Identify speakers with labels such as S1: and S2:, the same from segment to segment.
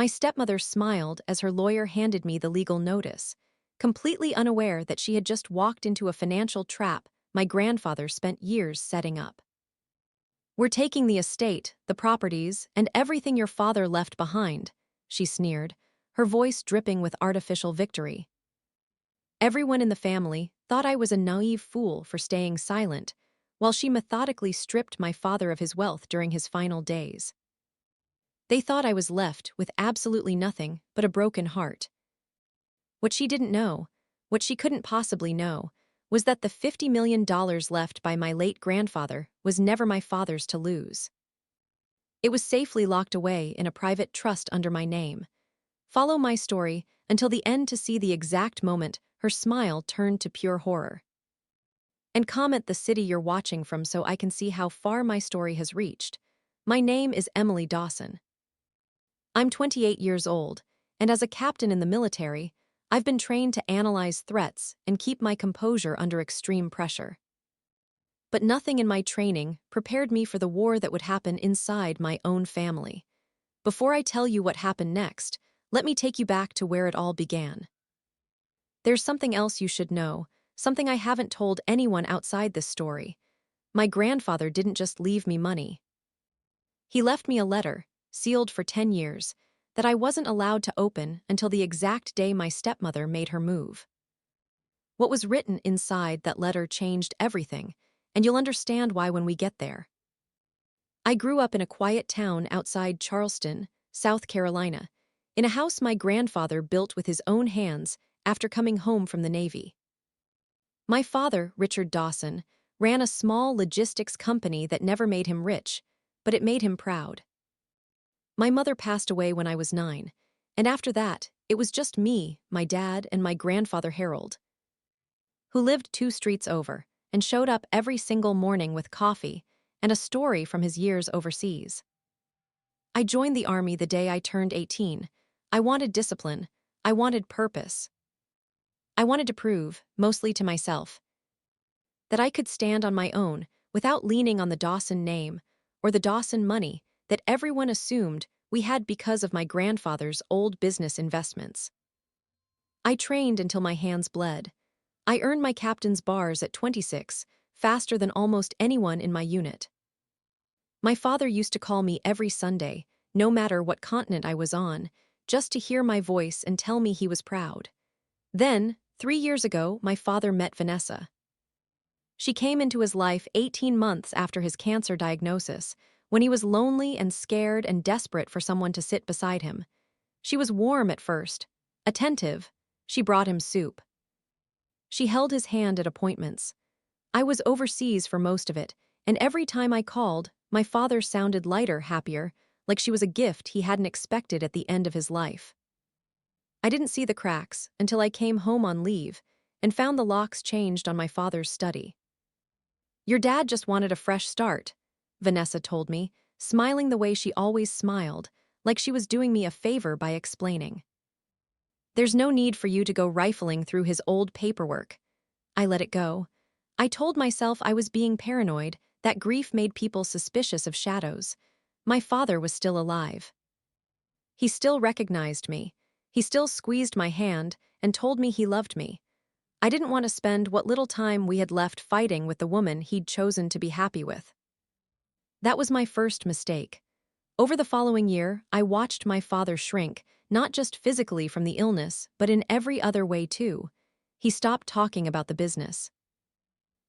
S1: My stepmother smiled as her lawyer handed me the legal notice, completely unaware that she had just walked into a financial trap my grandfather spent years setting up. "We're taking the estate, the properties, and everything your father left behind," she sneered, her voice dripping with artificial victory. Everyone in the family thought I was a naive fool for staying silent, while she methodically stripped my father of his wealth during his final days. They thought I was left with absolutely nothing but a broken heart. What she didn't know, what she couldn't possibly know, was that the $50 million left by my late grandfather was never my father's to lose. It was safely locked away in a private trust under my name. Follow my story until the end to see the exact moment her smile turned to pure horror. And comment the city you're watching from so I can see how far my story has reached. My name is Emily Dawson. I'm 28 years old, and as a captain in the military, I've been trained to analyze threats and keep my composure under extreme pressure. But nothing in my training prepared me for the war that would happen inside my own family. Before I tell you what happened next, let me take you back to where it all began. There's something else you should know, something I haven't told anyone outside this story. My grandfather didn't just leave me money. He left me a letter, sealed for 10 years, that I wasn't allowed to open until the exact day my stepmother made her move. What was written inside that letter changed everything, and you'll understand why when we get there. I grew up in a quiet town outside Charleston, South Carolina, in a house my grandfather built with his own hands after coming home from the Navy. My father, Richard Dawson, ran a small logistics company that never made him rich, but it made him proud. My mother passed away when I was 9, and after that, it was just me, my dad, and my grandfather Harold, who lived 2 streets over and showed up every single morning with coffee and a story from his years overseas. I joined the Army the day I turned 18. I wanted discipline. I wanted purpose. I wanted to prove, mostly to myself, that I could stand on my own without leaning on the Dawson name or the Dawson money that everyone assumed we had because of my grandfather's old business investments. I trained until my hands bled. I earned my captain's bars at 26, faster than almost anyone in my unit. My father used to call me every Sunday, no matter what continent I was on, just to hear my voice and tell me he was proud. Then, 3 years ago, my father met Vanessa. She came into his life 18 months after his cancer diagnosis, when he was lonely and scared and desperate for someone to sit beside him. She was warm at first, attentive. She brought him soup. She held his hand at appointments. I was overseas for most of it, and every time I called, my father sounded lighter, happier, like she was a gift he hadn't expected at the end of his life. I didn't see the cracks until I came home on leave and found the locks changed on my father's study. "Your dad just wanted a fresh start," Vanessa told me, smiling the way she always smiled, like she was doing me a favor by explaining. "There's no need for you to go rifling through his old paperwork." I let it go. I told myself I was being paranoid, that grief made people suspicious of shadows. My father was still alive. He still recognized me. He still squeezed my hand and told me he loved me. I didn't want to spend what little time we had left fighting with the woman he'd chosen to be happy with. That was my first mistake. Over the following year, I watched my father shrink, not just physically from the illness, but in every other way too. He stopped talking about the business.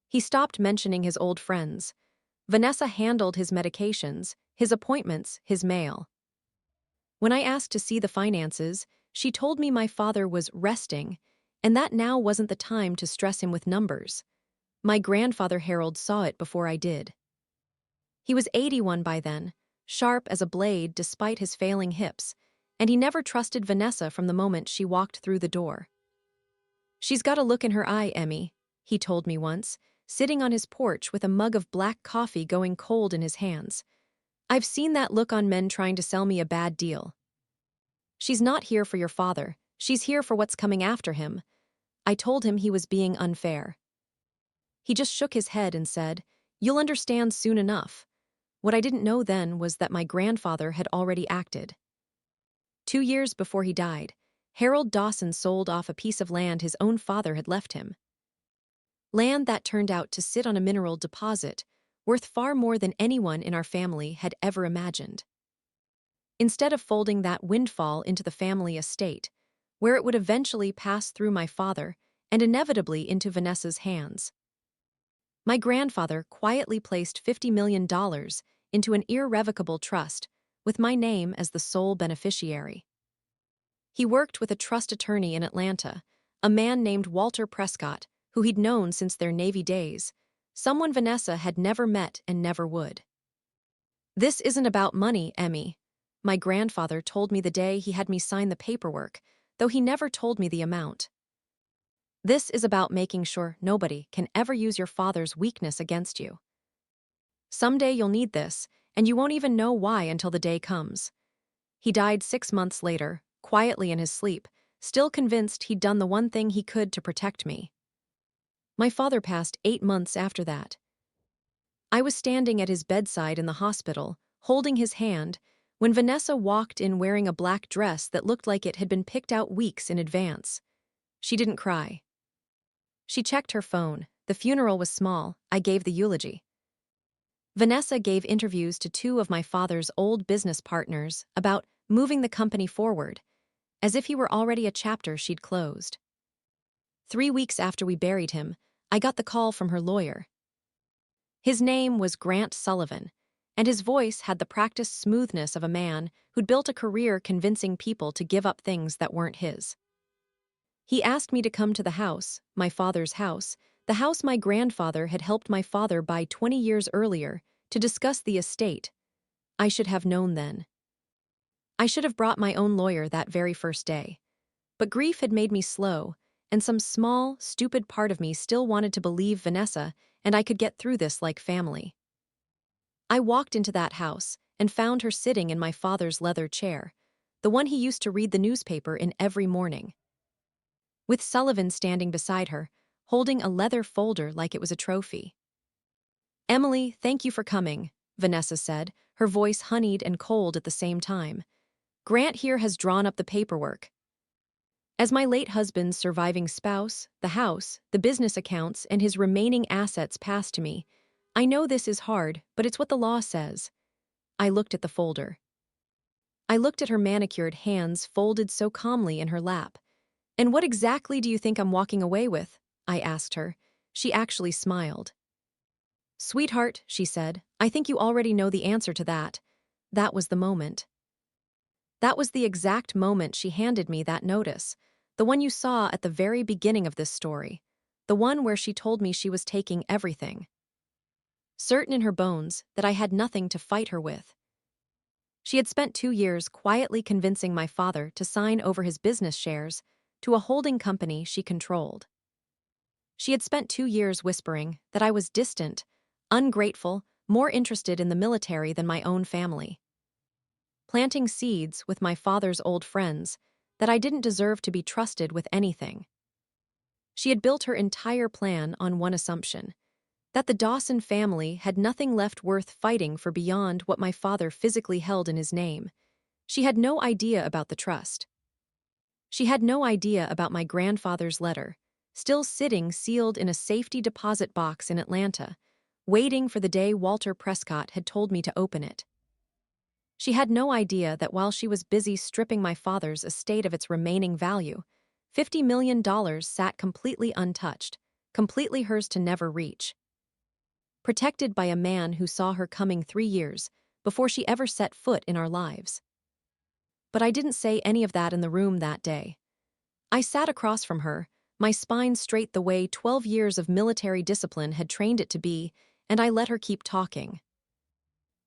S1: He stopped mentioning his old friends. Vanessa handled his medications, his appointments, his mail. When I asked to see the finances, she told me my father was resting, and that now wasn't the time to stress him with numbers. My grandfather Harold saw it before I did. He was 81 by then, sharp as a blade despite his failing hips, and he never trusted Vanessa from the moment she walked through the door. "She's got a look in her eye, Emmy," he told me once, sitting on his porch with a mug of black coffee going cold in his hands. "I've seen that look on men trying to sell me a bad deal. She's not here for your father. She's here for what's coming after him." I told him he was being unfair. He just shook his head and said, "You'll understand soon enough." What I didn't know then was that my grandfather had already acted. 2 years before he died, Harold Dawson sold off a piece of land his own father had left him. Land that turned out to sit on a mineral deposit, worth far more than anyone in our family had ever imagined. Instead of folding that windfall into the family estate, where it would eventually pass through my father and inevitably into Vanessa's hands, my grandfather quietly placed $50 million into an irrevocable trust with my name as the sole beneficiary. He worked with a trust attorney in Atlanta, a man named Walter Prescott, who he'd known since their Navy days, someone Vanessa had never met and never would. "This isn't about money, Emmy," my grandfather told me the day he had me sign the paperwork, though he never told me the amount. "This is about making sure nobody can ever use your father's weakness against you. Someday you'll need this, and you won't even know why until the day comes." He died 6 months later, quietly in his sleep, still convinced he'd done the one thing he could to protect me. My father passed 8 months after that. I was standing at his bedside in the hospital, holding his hand, when Vanessa walked in wearing a black dress that looked like it had been picked out weeks in advance. She didn't cry. She checked her phone. The funeral was small. I gave the eulogy. Vanessa gave interviews to two of my father's old business partners about moving the company forward, as if he were already a chapter she'd closed. 3 weeks after we buried him, I got the call from her lawyer. His name was Grant Sullivan, and his voice had the practiced smoothness of a man who'd built a career convincing people to give up things that weren't his. He asked me to come to the house, my father's house, the house my grandfather had helped my father buy 20 years earlier, to discuss the estate. I should have known then. I should have brought my own lawyer that very first day. But grief had made me slow, and some small, stupid part of me still wanted to believe Vanessa and I could get through this like family. I walked into that house and found her sitting in my father's leather chair, the one he used to read the newspaper in every morning, with Sullivan standing beside her, holding a leather folder like it was a trophy. "Emily, thank you for coming," Vanessa said, her voice honeyed and cold at the same time. "Grant here has drawn up the paperwork. As my late husband's surviving spouse, the house, the business accounts, and his remaining assets pass to me. I know this is hard, but it's what the law says." I looked at the folder. I looked at her manicured hands folded so calmly in her lap. "And what exactly do you think I'm walking away with?" I asked her. She actually smiled. "Sweetheart," she said, "I think you already know the answer to that." That was the moment. That was the exact moment she handed me that notice, the one you saw at the very beginning of this story, the one where she told me she was taking everything. Certain in her bones that I had nothing to fight her with. She had spent 2 years quietly convincing my father to sign over his business shares to a holding company she controlled. She had spent 2 years whispering that I was distant, ungrateful, more interested in the military than my own family. Planting seeds with my father's old friends that I didn't deserve to be trusted with anything. She had built her entire plan on one assumption, that the Dawson family had nothing left worth fighting for beyond what my father physically held in his name. She had no idea about the trust. She had no idea about my grandfather's letter, still sitting sealed in a safety deposit box in Atlanta, waiting for the day Walter Prescott had told me to open it. She had no idea that while she was busy stripping my father's estate of its remaining value, $50 million sat completely untouched, completely hers to never reach. Protected by a man who saw her coming 3 years before she ever set foot in our lives. But I didn't say any of that in the room that day. I sat across from her, my spine straight the way 12 years of military discipline had trained it to be, and I let her keep talking.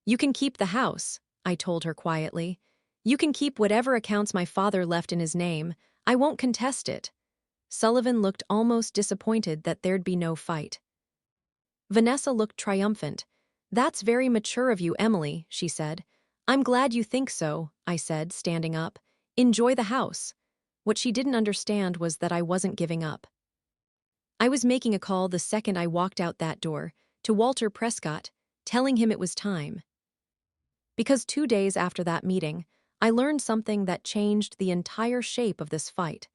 S1: "You can keep the house," I told her quietly. "You can keep whatever accounts my father left in his name. I won't contest it." Sullivan looked almost disappointed that there'd be no fight. Vanessa looked triumphant. "That's very mature of you, Emily," she said. "I'm glad you think so," I said, standing up. "Enjoy the house." What she didn't understand was that I wasn't giving up. I was making a call the second I walked out that door, to Walter Prescott, telling him it was time. Because 2 days after that meeting, I learned something that changed the entire shape of this fight.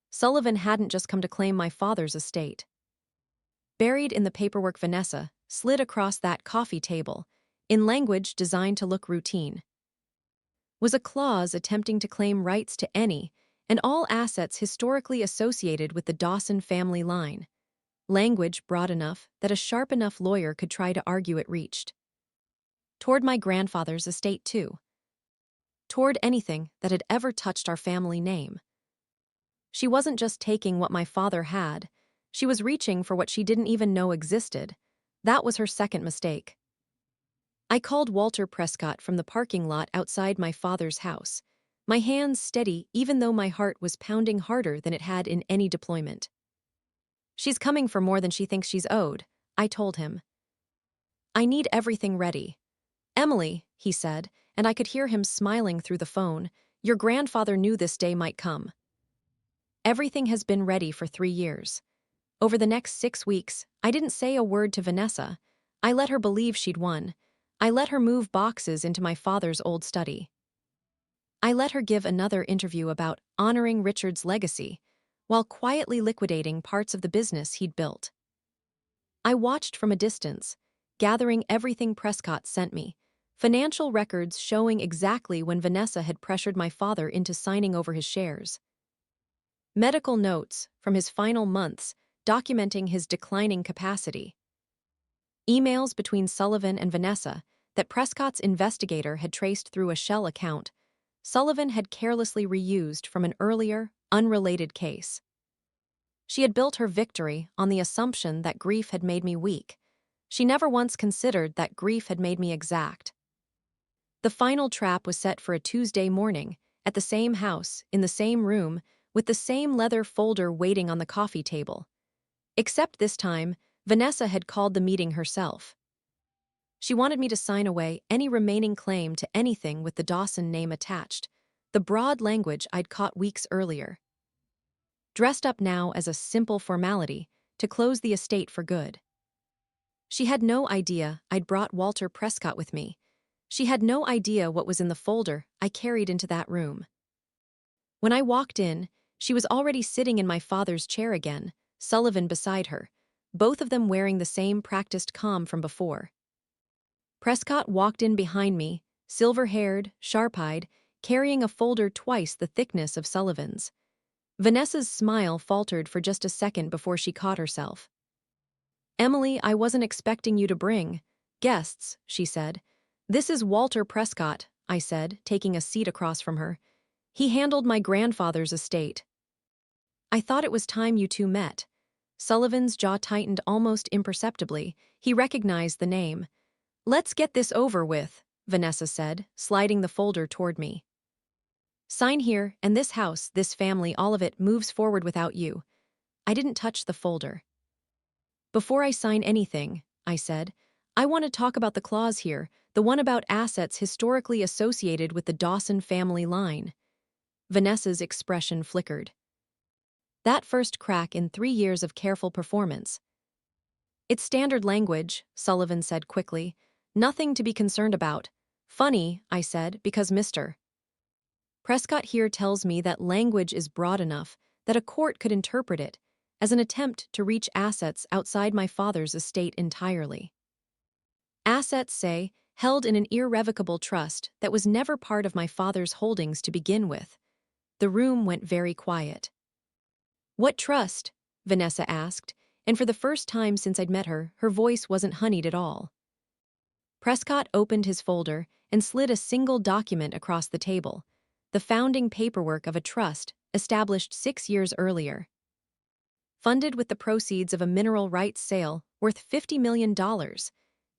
S1: Sullivan hadn't just come to claim my father's estate. Buried in the paperwork Vanessa slid across that coffee table, in language designed to look routine, was a clause attempting to claim rights to any and all assets historically associated with the Dawson family line. Language broad enough that a sharp enough lawyer could try to argue it reached toward my grandfather's estate too, toward anything that had ever touched our family name. She wasn't just taking what my father had, she was reaching for what she didn't even know existed. That was her second mistake. I called Walter Prescott from the parking lot outside my father's house, my hands steady even though my heart was pounding harder than it had in any deployment. She's coming for more than she thinks she's owed, I told him. I need everything ready. Emily, he said, and I could hear him smiling through the phone, your grandfather knew this day might come. Everything has been ready for 3 years. Over the next 6 weeks, I didn't say a word to Vanessa. I let her believe she'd won. I let her move boxes into my father's old study. I let her give another interview about honoring Richard's legacy, while quietly liquidating parts of the business he'd built. I watched from a distance, gathering everything Prescott sent me, financial records showing exactly when Vanessa had pressured my father into signing over his shares. Medical notes from his final months documenting his declining capacity. Emails between Sullivan and Vanessa that Prescott's investigator had traced through a shell account Sullivan had carelessly reused from an earlier, unrelated case. She had built her victory on the assumption that grief had made me weak. She never once considered that grief had made me exact. The final trap was set for a Tuesday morning, at the same house, in the same room, with the same leather folder waiting on the coffee table. Except this time, Vanessa had called the meeting herself. She wanted me to sign away any remaining claim to anything with the Dawson name attached, the broad language I'd caught weeks earlier. Dressed up now as a simple formality to close the estate for good. She had no idea I'd brought Walter Prescott with me. She had no idea what was in the folder I carried into that room. When I walked in, she was already sitting in my father's chair again, Sullivan beside her, both of them wearing the same practiced calm from before. Prescott walked in behind me, silver-haired, sharp-eyed, carrying a folder twice the thickness of Sullivan's. Vanessa's smile faltered for just a second before she caught herself. Emily, I wasn't expecting you to bring guests, she said. This is Walter Prescott, I said, taking a seat across from her. He handled my grandfather's estate. I thought it was time you two met. Sullivan's jaw tightened almost imperceptibly. He recognized the name. Let's get this over with, Vanessa said, sliding the folder toward me. Sign here, and this house, this family, all of it moves forward without you. I didn't touch the folder. Before I sign anything, I said, I want to talk about the clause here, the one about assets historically associated with the Dawson family line. Vanessa's expression flickered. That first crack in 3 years of careful performance. It's standard language, Sullivan said quickly. Nothing to be concerned about. Funny, I said, because Mr. Prescott here tells me that language is broad enough that a court could interpret it as an attempt to reach assets outside my father's estate entirely. Assets, say, held in an irrevocable trust that was never part of my father's holdings to begin with. The room went very quiet. What trust? Vanessa asked, and for the first time since I'd met her, her voice wasn't honeyed at all. Prescott opened his folder and slid a single document across the table, the founding paperwork of a trust established 6 years earlier. Funded with the proceeds of a mineral rights sale worth $50 million,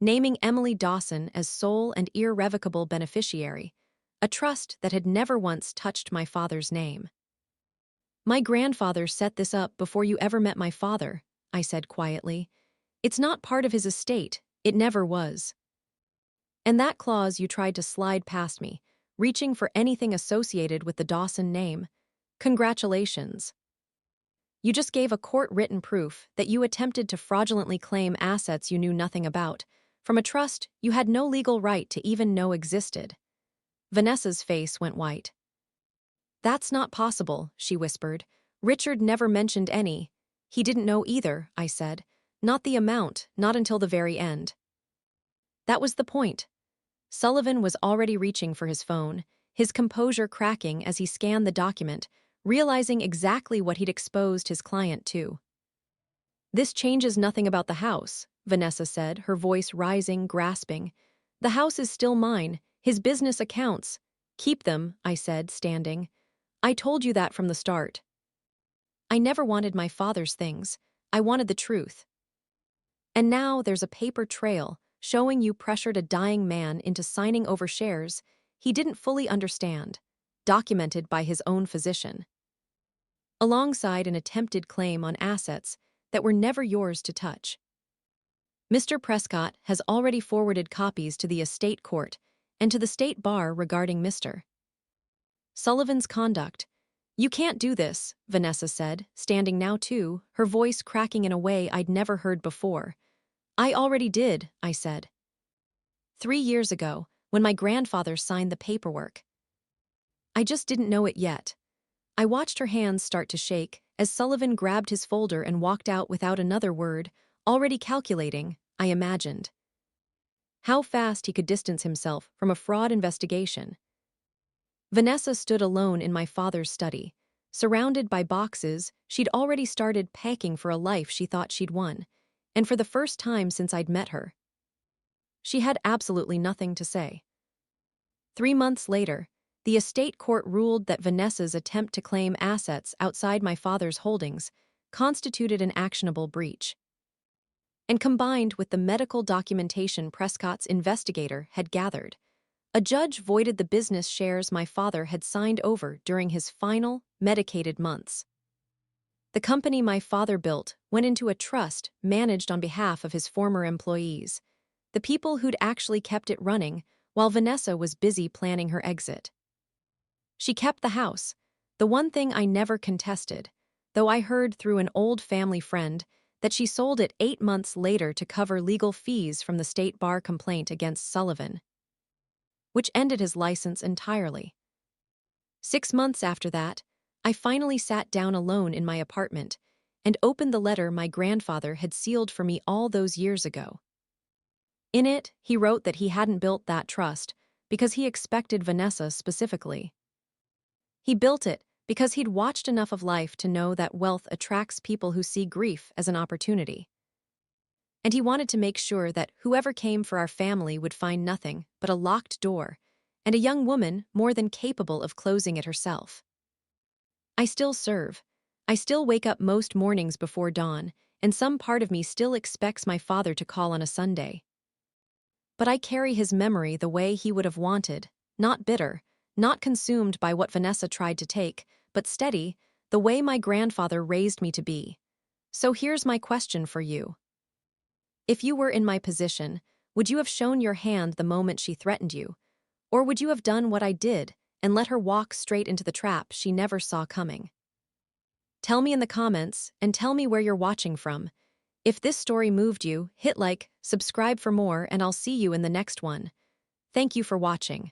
S1: naming Emily Dawson as sole and irrevocable beneficiary, a trust that had never once touched my father's name. My grandfather set this up before you ever met my father, I said quietly. It's not part of his estate, it never was. And that clause you tried to slide past me, reaching for anything associated with the Dawson name. Congratulations. You just gave a court-written proof that you attempted to fraudulently claim assets you knew nothing about, from a trust you had no legal right to even know existed. Vanessa's face went white. That's not possible, she whispered. Richard never mentioned any. He didn't know either, I said. Not the amount, not until the very end. That was the point. Sullivan was already reaching for his phone, his composure cracking as he scanned the document, realizing exactly what he'd exposed his client to. This changes nothing about the house, Vanessa said, her voice rising, grasping. The house is still mine, his business accounts. Keep them, I said, standing. I told you that from the start. I never wanted my father's things. I wanted the truth. And now there's a paper trail showing you pressured a dying man into signing over shares he didn't fully understand, documented by his own physician, alongside an attempted claim on assets that were never yours to touch. Mr. Prescott has already forwarded copies to the estate court and to the state bar regarding Mr. Sullivan's conduct. You can't do this, Vanessa said, standing now too, her voice cracking in a way I'd never heard before. I already did, I said. 3 years ago, when my grandfather signed the paperwork. I just didn't know it yet. I watched her hands start to shake as Sullivan grabbed his folder and walked out without another word, already calculating, I imagined, how fast he could distance himself from a fraud investigation. Vanessa stood alone in my father's study. Surrounded by boxes, she'd already started packing for a life she thought she'd won, and for the first time since I'd met her. She had absolutely nothing to say. 3 months later, the estate court ruled that Vanessa's attempt to claim assets outside my father's holdings constituted an actionable breach. And combined with the medical documentation Prescott's investigator had gathered, a judge voided the business shares my father had signed over during his final, medicated months. The company my father built went into a trust managed on behalf of his former employees, the people who'd actually kept it running while Vanessa was busy planning her exit. She kept the house, the one thing I never contested, though I heard through an old family friend that she sold it 8 months later to cover legal fees from the state bar complaint against Sullivan, which ended his license entirely. 6 months after that, I finally sat down alone in my apartment and opened the letter my grandfather had sealed for me all those years ago. In it, he wrote that he hadn't built that trust because he expected Vanessa specifically. He built it because he'd watched enough of life to know that wealth attracts people who see grief as an opportunity. And he wanted to make sure that whoever came for our family would find nothing but a locked door and a young woman more than capable of closing it herself. I still serve. I still wake up most mornings before dawn, and some part of me still expects my father to call on a Sunday. But I carry his memory the way he would have wanted, not bitter, not consumed by what Vanessa tried to take, but steady, the way my grandfather raised me to be. So here's my question for you. If you were in my position, would you have shown your hand the moment she threatened you? Or would you have done what I did and let her walk straight into the trap she never saw coming? Tell me in the comments, and tell me where you're watching from. If this story moved you, hit like, subscribe for more, and I'll see you in the next one. Thank you for watching.